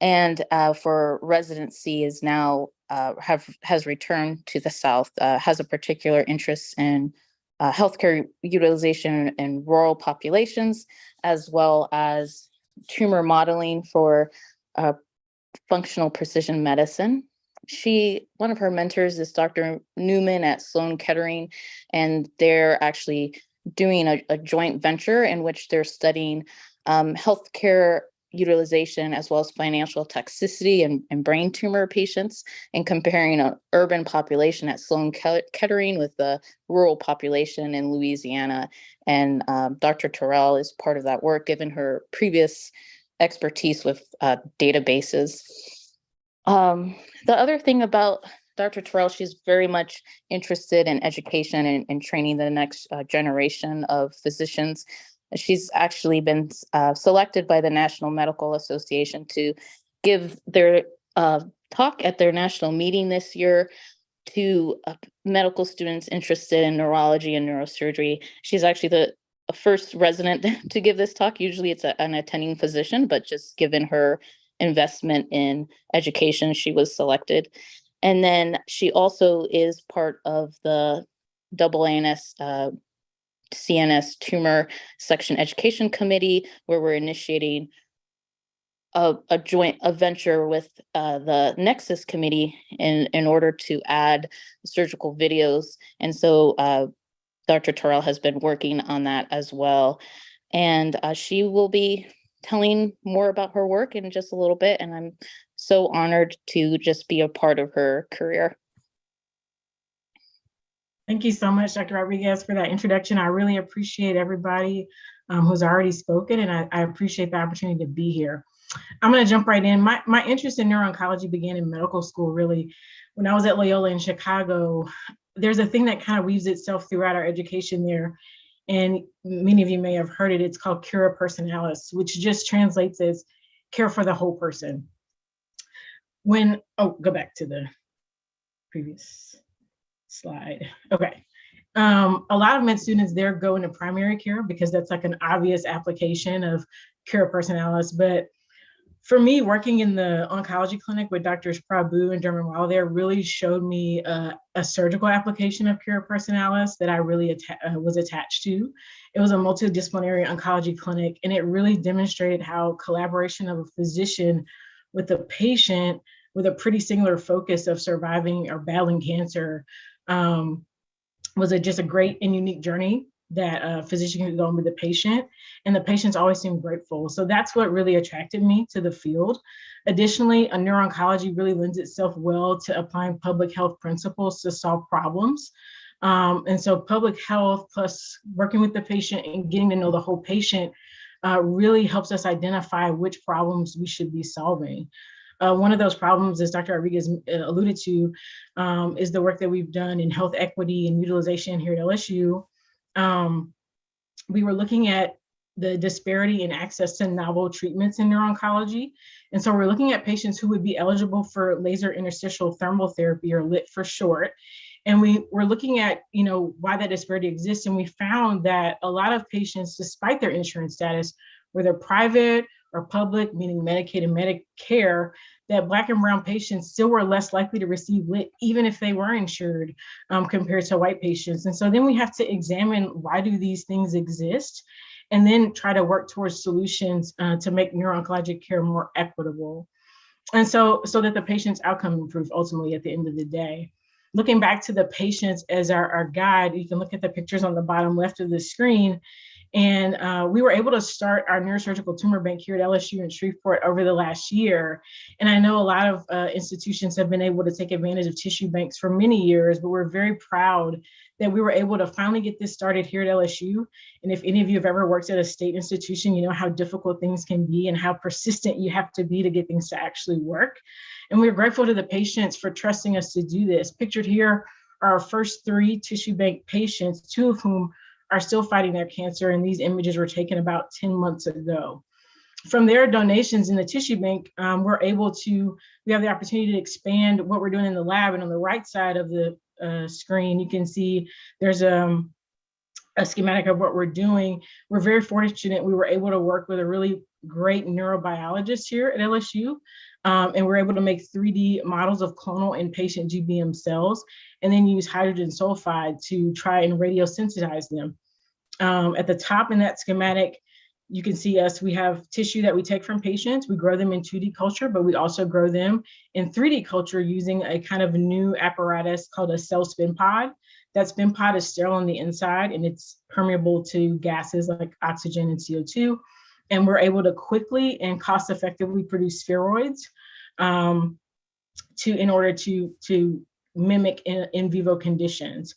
Speaker 12: and for residency is now has returned to the South, has a particular interest in healthcare utilization in rural populations, as well as tumor modeling for functional precision medicine. One of her mentors is Dr. Newman at Sloan Kettering, and they're actually doing a joint venture in which they're studying healthcare utilization as well as financial toxicity and brain tumor patients, and comparing an urban population at Sloan Kettering with the rural population in Louisiana. And Dr. Terrell is part of that work, given her previous expertise with databases. The other thing about Dr. Terrell, she's very much interested in education and training the next generation of physicians. She's actually been selected by the National Medical Association to give their talk at their national meeting this year to medical students interested in neurology and neurosurgery. She's actually the first resident to give this talk. Usually it's an attending physician, but just given her investment in education, she was selected. And then she also is part of the AANS CNS Tumor Section Education Committee, where we're initiating a joint venture with the Nexus Committee in order to add surgical videos. And so Dr. Terrell has been working on that as well. And she will be telling more about her work in just a little bit. And I'm so honored to just be a part of her career.
Speaker 13: Thank you so much, Dr. Rodriguez, for that introduction. I really appreciate everybody who's already spoken, and I appreciate the opportunity to be here. I'm going to jump right in. My interest in neuro-oncology began in medical school, really. When I was at Loyola in Chicago, there's a thing that kind of weaves itself throughout our education there, and many of you may have heard it. It's called cura personalis, which just translates as care for the whole person. Go back to the previous slide. Okay. A lot of med students there go into primary care because that's like an obvious application of cura personalis. But For me, working in the oncology clinic with Drs. Prabhu and Derman Wall there really showed me a surgical application of Cura Personalis that I really was attached to. It was a multidisciplinary oncology clinic, and it really demonstrated how collaboration of a physician with a patient with a pretty singular focus of surviving or battling cancer was just a great and unique journey that a physician could go on with the patient, and the patients always seemed grateful. So that's what really attracted me to the field. Additionally, a neuro-oncology really lends itself well to applying public health principles to solve problems. And so public health plus working with the patient and getting to know the whole patient really helps us identify which problems we should be solving. One of those problems, as Dr. Rodriguez alluded to, is the work that we've done in health equity and utilization here at LSU. We were looking at the disparity in access to novel treatments in neuro-oncology. And so we're looking at patients who would be eligible for laser interstitial thermal therapy, or LIT for short. And we were looking at, why that disparity exists. And we found that a lot of patients, despite their insurance status, whether private or public, meaning Medicaid and Medicare, that Black and brown patients still were less likely to receive LIT, even if they were insured, compared to white patients. And so then we have to examine, why do these things exist? And then try to work towards solutions to make neuro-oncologic care more equitable. And so that the patient's outcome improves ultimately at the end of the day. Looking back to the patients as our guide, you can look at the pictures on the bottom left of the screen. And we were able to start our neurosurgical tumor bank here at LSU in Shreveport over the last year. And I know a lot of institutions have been able to take advantage of tissue banks for many years, but we're very proud that we were able to finally get this started here at LSU. And if any of you have ever worked at a state institution, you know how difficult things can be and how persistent you have to be to get things to actually work. And we're grateful to the patients for trusting us to do this. Pictured here are our first 3 tissue bank patients, 2 of whom are still fighting their cancer, and these images were taken about 10 months ago. From their donations in the tissue bank, we have the opportunity to expand what we're doing in the lab. And on the right side of the screen, you can see there's a schematic of what we're doing. We're very fortunate we were able to work with a really great neurobiologist here at LSU. And we're able to make 3D models of clonal and patient GBM cells, and then use hydrogen sulfide to try and radiosensitize them. At the top in that schematic, you can see we have tissue that we take from patients. We grow them in 2D culture, but we also grow them in 3D culture using a kind of new apparatus called a cell spin pod. That spin pod is sterile on the inside, and it's permeable to gases like oxygen and CO2. And we're able to quickly and cost effectively produce spheroids in order to mimic in vivo conditions.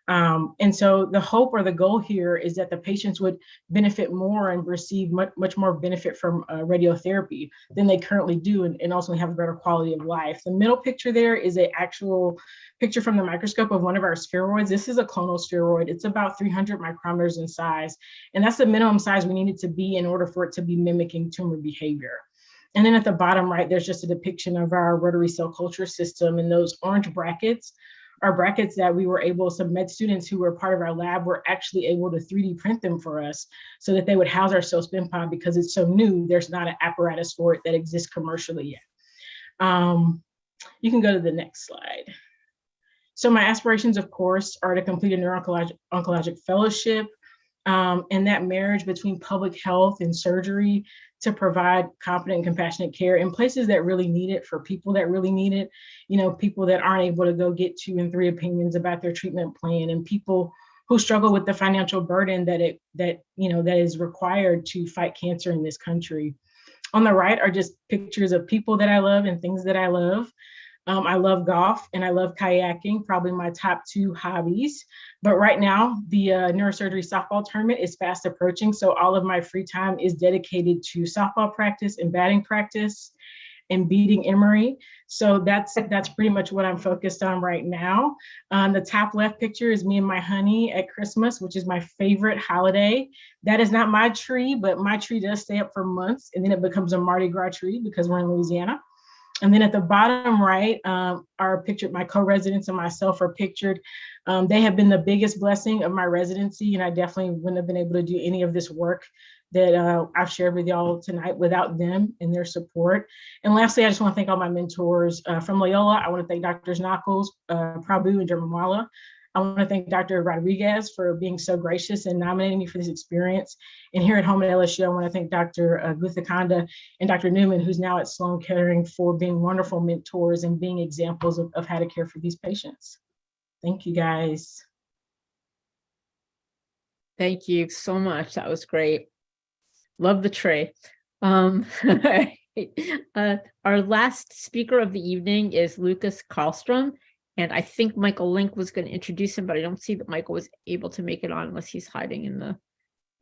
Speaker 13: And so the hope or the goal here is that the patients would benefit more and receive much more benefit from radiotherapy than they currently do, and also have a better quality of life. The middle picture there is an actual picture from the microscope of one of our spheroids. This is a clonal spheroid. It's about 300 micrometers in size, and that's the minimum size we need it to be in order for it to be mimicking tumor behavior. And then at the bottom right, there's just a depiction of our rotary cell culture system, and those orange brackets are brackets that we were able, some med students who were part of our lab were actually able to 3D print them for us so that they would house our cell spin pod. Because it's so new, there's not an apparatus for it that exists commercially yet. You can go to the next slide. So my aspirations, of course, are to complete a neuro-oncologic fellowship, and that marriage between public health and surgery to provide competent and compassionate care in places that really need it, for people that really need it, people that aren't able to go get 2 and 3 opinions about their treatment plan, and people who struggle with the financial burden that is required to fight cancer in this country. On the right are just pictures of people that I love and things that I love. I love golf and I love kayaking, probably my top 2 hobbies. But right now, the neurosurgery softball tournament is fast approaching. So all of my free time is dedicated to softball practice and batting practice and beating Emory. So that's pretty much what I'm focused on right now. The top left picture is me and my honey at Christmas, which is my favorite holiday. That is not my tree, but my tree does stay up for months, and then it becomes a Mardi Gras tree because we're in Louisiana. And then at the bottom right are pictured, my co-residents and myself are pictured. They have been the biggest blessing of my residency, and I definitely wouldn't have been able to do any of this work that I've shared with y'all tonight without them and their support. And lastly, I just want to thank all my mentors from Loyola. I want to thank Drs. Knuckles, Prabhu, and Dermawala. I want to thank Dr. Rodriguez for being so gracious and nominating me for this experience. And here at home at LSU, I want to thank Dr. Guthakonda and Dr. Newman, who's now at Sloan Kettering, for being wonderful mentors and being examples of how to care for these patients. Thank you, guys.
Speaker 2: Thank you so much. That was great. Love the tray. Our last speaker of the evening is Lucas Karlstrom. And I think Michael Link was going to introduce him, but I don't see that Michael was able to make it on unless he's hiding in the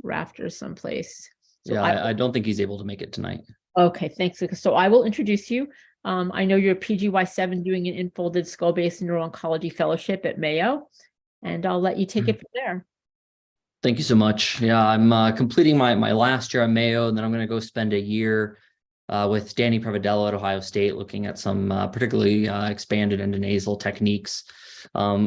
Speaker 2: rafters someplace. So
Speaker 14: yeah, I don't think he's able to make it tonight.
Speaker 2: Okay, thanks, Lucas. So I will introduce you. I know you're a PGY7 doing an infolded skull-based neuro-oncology fellowship at Mayo, and I'll let you take it from there.
Speaker 14: Thank you so much. Yeah, I'm completing my last year at Mayo, and then I'm going to go spend a year with Danny Prevedello at Ohio State, looking at some particularly expanded endonasal techniques.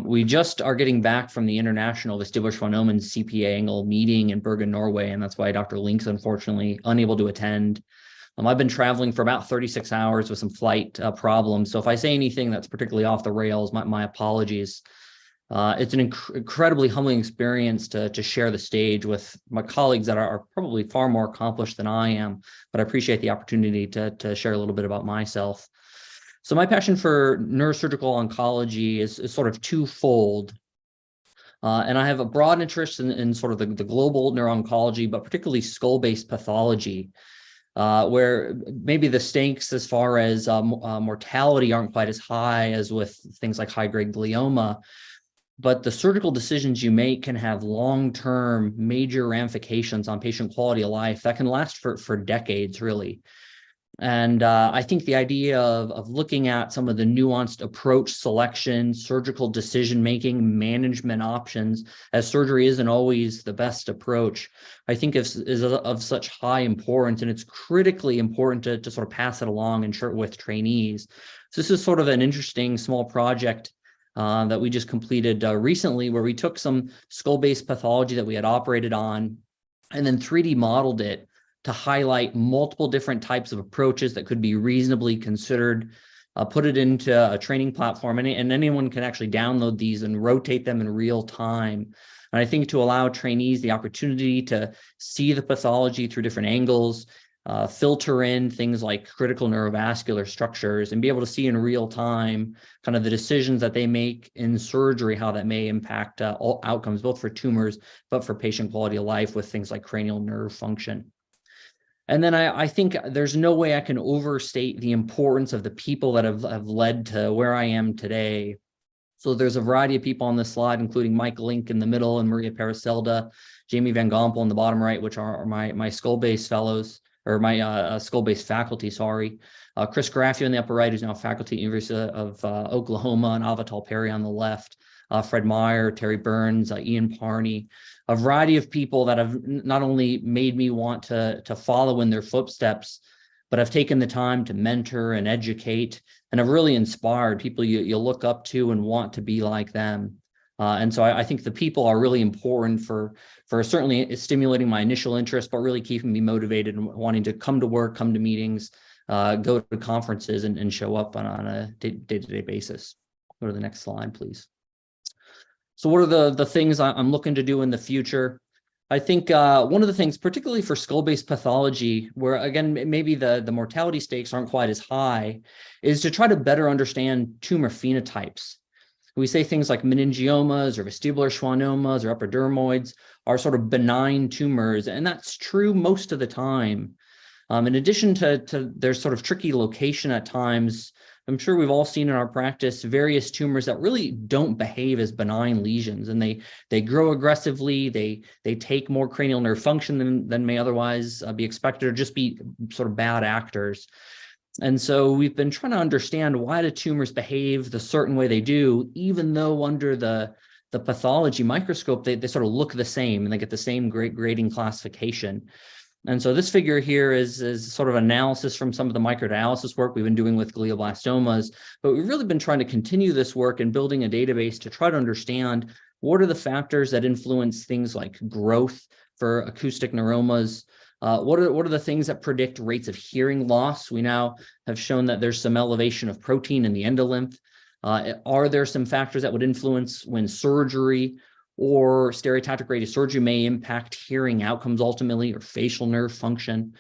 Speaker 14: We just are getting back from the International Vestibular Schwannoman's CPA angle meeting in Bergen, Norway, and that's why Dr. Link's unfortunately unable to attend. I've been traveling for about 36 hours with some flight problems, so if I say anything that's particularly off the rails, my apologies. It's an incredibly humbling experience to share the stage with my colleagues that are probably far more accomplished than I am, but I appreciate the opportunity to share a little bit about myself. So my passion for neurosurgical oncology is sort of twofold. And I have a broad interest in sort of the global neuro-oncology, but particularly skull-based pathology, where maybe the stakes as far as mortality aren't quite as high as with things like high-grade glioma. But the surgical decisions you make can have long-term major ramifications on patient quality of life that can last for decades, really. And I think the idea of looking at some of the nuanced approach selection, surgical decision-making, management options, as surgery isn't always the best approach, I think is of such high importance, and it's critically important to sort of pass it along and share it with trainees. So this is sort of an interesting small project that we just completed recently, where we took some skull-based pathology that we had operated on and then 3D modeled it to highlight multiple different types of approaches that could be reasonably considered, put it into a training platform, and anyone can actually download these and rotate them in real time. And I think to allow trainees the opportunity to see the pathology through different angles, filter in things like critical neurovascular structures, and be able to see in real time kind of the decisions that they make in surgery, how that may impact all outcomes, both for tumors, but for patient quality of life with things like cranial nerve function. And then I think there's no way I can overstate the importance of the people that have led to where I am today. So there's a variety of people on this slide, including Mike Link in the middle and Maria Paracelda, Jamie Van Gompel in the bottom right, which are my skull-based fellows, or my skull-based faculty, sorry. Chris Garafio in the upper right, who's now faculty at University of Oklahoma, and Avital Perry on the left. Fred Meyer, Terry Burns, Ian Parney, a variety of people that have not only made me want to follow in their footsteps, but have taken the time to mentor and educate, and have really inspired people you look up to and want to be like them. And so I think the people are really important for certainly stimulating my initial interest, but really keeping me motivated and wanting to come to work, come to meetings, go to conferences, and show up on a day-to-day basis. Go to the next slide, please. So what are the things I'm looking to do in the future? I think one of the things, particularly for skull-based pathology, where again, maybe the mortality stakes aren't quite as high, is to try to better understand tumor phenotypes. We say things like meningiomas or vestibular schwannomas or epidermoids are sort of benign tumors, and that's true most of the time. In addition to their sort of tricky location at times, I'm sure we've all seen in our practice various tumors that really don't behave as benign lesions, and they grow aggressively, they take more cranial nerve function than may otherwise be expected, or just be sort of bad actors. And so we've been trying to understand, why do tumors behave the certain way they do, even though under the pathology microscope, they sort of look the same and they get the same grading classification. And so this figure here is sort of analysis from some of the microdialysis work we've been doing with glioblastomas, but we've really been trying to continue this work and building a database to try to understand what are the factors that influence things like growth for acoustic neuromas, What are the things that predict rates of hearing loss? We now have shown that there's some elevation of protein in the endolymph. Are there some factors that would influence when surgery or stereotactic radiosurgery may impact hearing outcomes ultimately, or facial nerve function?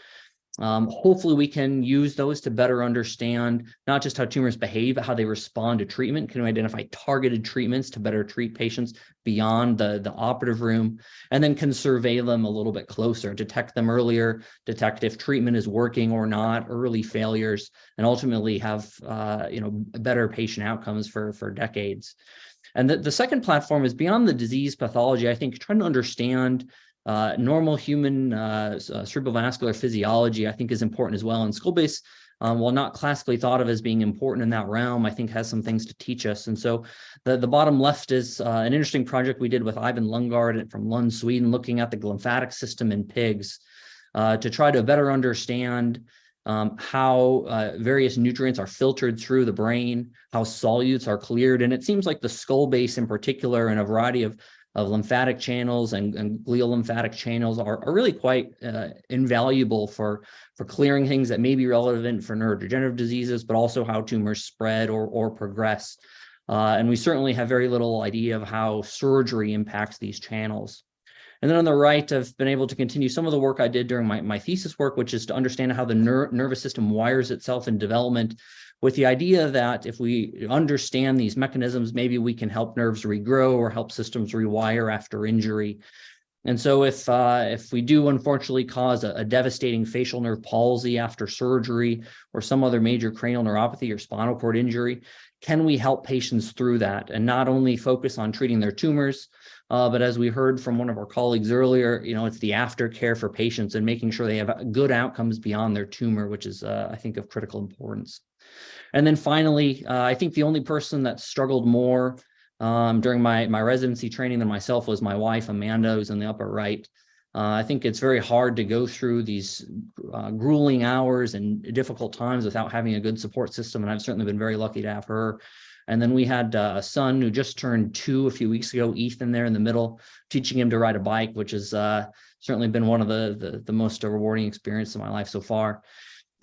Speaker 14: Hopefully we can use those to better understand not just how tumors behave, but how they respond to treatment. Can we identify targeted treatments to better treat patients beyond the operative room, and then can survey them a little bit closer, detect them earlier, detect if treatment is working or not, early failures, and ultimately have better patient outcomes for decades. And the second platform is beyond the disease pathology. I think trying to understand normal human cerebrovascular physiology, I think, is important as well. And skull-base, while not classically thought of as being important in that realm, I think has some things to teach us. And so the bottom left is an interesting project we did with Ivan Lundgaard from Lund, Sweden, looking at the lymphatic system in pigs to try to better understand how various nutrients are filtered through the brain, how solutes are cleared. And it seems like the skull base in particular, and a variety of lymphatic channels and glial lymphatic channels are really quite invaluable for clearing things that may be relevant for neurodegenerative diseases, but also how tumors spread or progress. And we certainly have very little idea of how surgery impacts these channels. And then on the right, I've been able to continue some of the work I did during my thesis work, which is to understand how the nervous system wires itself in development, with the idea that if we understand these mechanisms, maybe we can help nerves regrow or help systems rewire after injury. And so if we do unfortunately cause a devastating facial nerve palsy after surgery or some other major cranial neuropathy or spinal cord injury, can we help patients through that and not only focus on treating their tumors, but as we heard from one of our colleagues earlier, it's the aftercare for patients and making sure they have good outcomes beyond their tumor, which is, I think, of critical importance. And then finally, I think the only person that struggled more during my residency training than myself was my wife, Amanda, who's in the upper right. I think it's very hard to go through these grueling hours and difficult times without having a good support system. And I've certainly been very lucky to have her. And then we had a son who just turned 2 a few weeks ago, Ethan, there in the middle, teaching him to ride a bike, which has certainly been one of the most rewarding experiences of my life so far.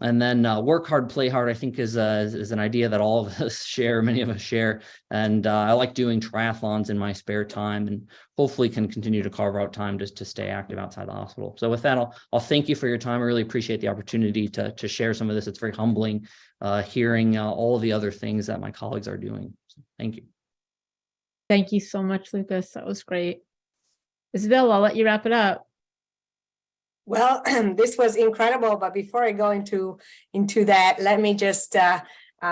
Speaker 14: And then work hard, play hard, I think is an idea that all of us share, many of us share. And I like doing triathlons in my spare time, and hopefully can continue to carve out time just to stay active outside the hospital. So with that, I'll thank you for your time. I really appreciate the opportunity to share some of this. It's very humbling hearing all of the other things that my colleagues are doing. So thank you.
Speaker 2: Thank you so much, Lucas. That was great. Isabel, I'll let you wrap it up.
Speaker 1: Well, this was incredible, but before I go into that, let me just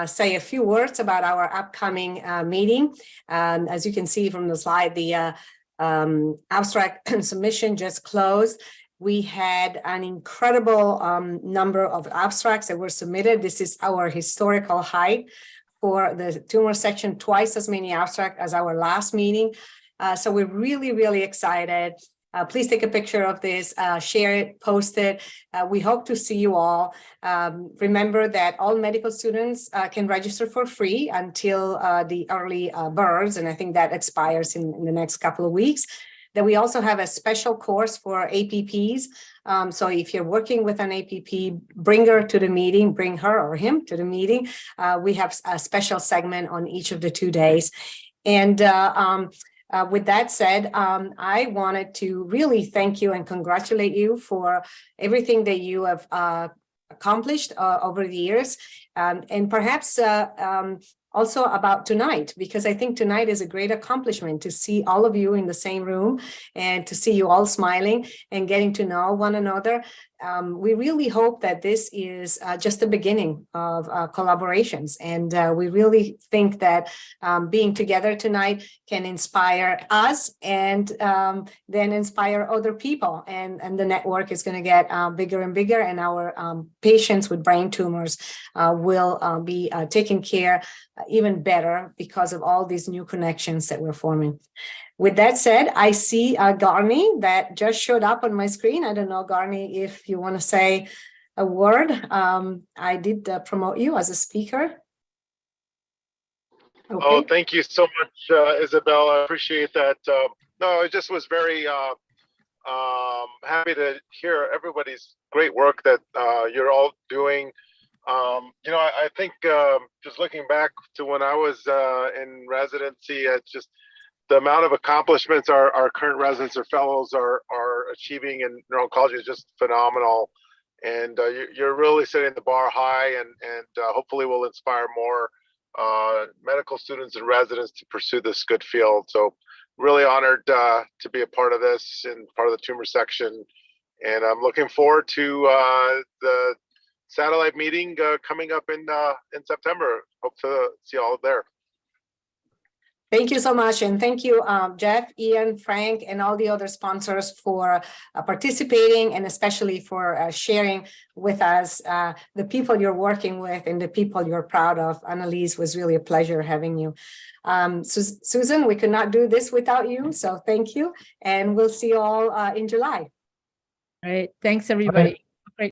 Speaker 1: say a few words about our upcoming meeting. As you can see from the slide, the abstract submission just closed. We had an incredible number of abstracts that were submitted. This is our historical high for the tumor section, twice as many abstracts as our last meeting. So we're really, really excited. Please take a picture of this, share it, post it. We hope to see you all. Remember that all medical students can register for free until the early birds, and I think that expires in the next couple of weeks. Then we also have a special course for APPs. So if you're working with an APP, bring her to the meeting, bring her or him to the meeting. We have a special segment on each of the 2 days. And with that said, I wanted to really thank you and congratulate you for everything that you have accomplished over the years, and perhaps also about tonight, because I think tonight is a great accomplishment to see all of you in the same room and to see you all smiling and getting to know one another. We really hope that this is just the beginning of collaborations. And we really think that being together tonight can inspire us and then inspire other people. And the network is going to get bigger and bigger, and our patients with brain tumors will be taken care even better because of all these new connections that we're forming. With that said, I see Garni that just showed up on my screen. I don't know, Garni, if you want to say a word. I did promote you as a speaker. Okay.
Speaker 15: Oh, thank you so much, Isabel. I appreciate that. No, it just was very Happy to hear everybody's great work that you're all doing. I think just looking back to when I was in residency, it's just the amount of accomplishments our current residents or fellows are achieving in neuro-oncology is just phenomenal. And you're really setting the bar high, and hopefully will inspire more medical students and residents to pursue this good field. So really honored to be a part of this and part of the tumor section. And I'm looking forward to the satellite meeting coming up in September. Hope to see you all there.
Speaker 1: Thank you so much. And thank you, Jeff, Ian, Frank, and all the other sponsors for participating, and especially for sharing with us the people you're working with and the people you're proud of. Annalise, was really a pleasure having you. Susan, we could not do this without you, so thank you. And we'll see you all in July.
Speaker 2: All right. Thanks, everybody.